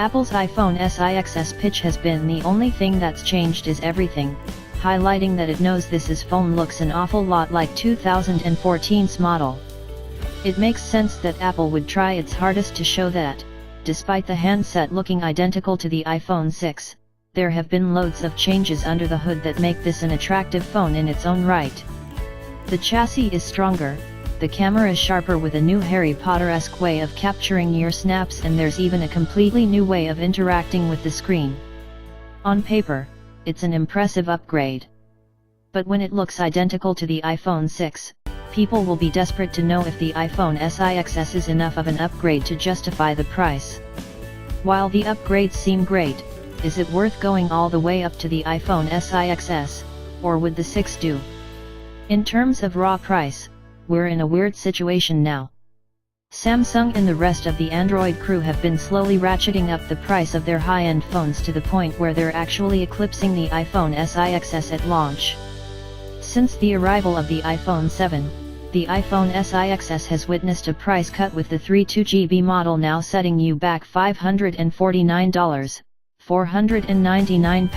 Apple's iPhone SIX's pitch has been the only thing that's changed is everything, highlighting that it knows this phone looks an awful lot like 2014's model. It makes sense that Apple would try its hardest to show that, despite the handset looking identical to the iPhone 6, there have been loads of changes under the hood that make this an attractive phone in its own right. The chassis is stronger, the camera is sharper with a new Harry Potter-esque way of capturing your snaps, and there's even a completely new way of interacting with the screen. On paper, it's an impressive upgrade. But when it looks identical to the iPhone 6, people will be desperate to know if the iPhone SIXS is enough of an upgrade to justify the price. While the upgrades seem great, is it worth going all the way up to the iPhone SIXS, or would the 6 do? In terms of raw price, we're in a weird situation now. Samsung and the rest of the Android crew have been slowly ratcheting up the price of their high-end phones to the point where they're actually eclipsing the iPhone SIXS at launch. Since the arrival of the iPhone 7, the iPhone SIXS has witnessed a price cut, with the 32GB model now setting you back $549, £499,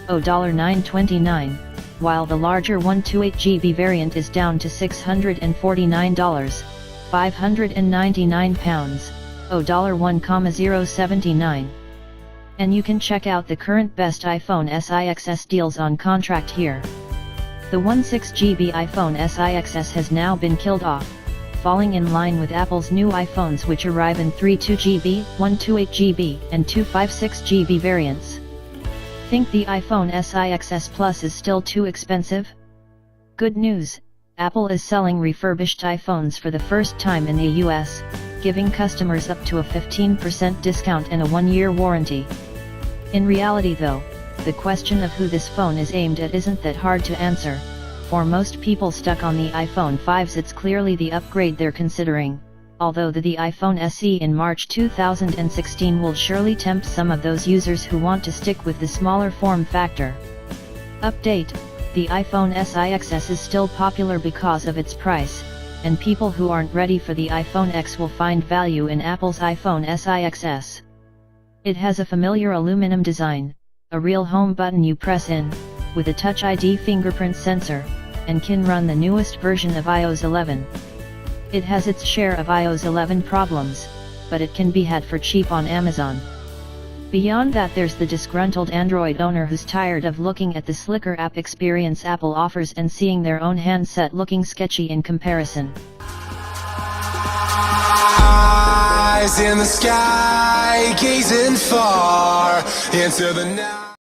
$929, while the larger 128GB variant is down to $649, £599, $1,079. And you can check out the current best iPhone SIXS deals on contract here. The 16GB iPhone SIXS has now been killed off, falling in line with Apple's new iPhones, which arrive in 32GB, 128GB, and 256GB variants. Think the iPhone SIXS Plus is still too expensive? Good news, Apple is selling refurbished iPhones for the first time in the US, giving customers up to a 15% discount and a 1-year warranty. In reality though, the question of who this phone is aimed at isn't that hard to answer. For most people stuck on the iPhone 5s, it's clearly the upgrade they're considering, although the iPhone SE in March 2016 will surely tempt some of those users who want to stick with the smaller form factor. Update: the iPhone SIXS is still popular because of its price, and people who aren't ready for the iPhone X will find value in Apple's iPhone SIXS. It has a familiar aluminum design, a real home button you press in, with a Touch ID fingerprint sensor, and can run the newest version of iOS 11. It has its share of iOS 11 problems, but it can be had for cheap on Amazon. Beyond that, there's the disgruntled Android owner who's tired of looking at the slicker app experience Apple offers and seeing their own handset looking sketchy in comparison. Eyes in the sky, gazing far into the night.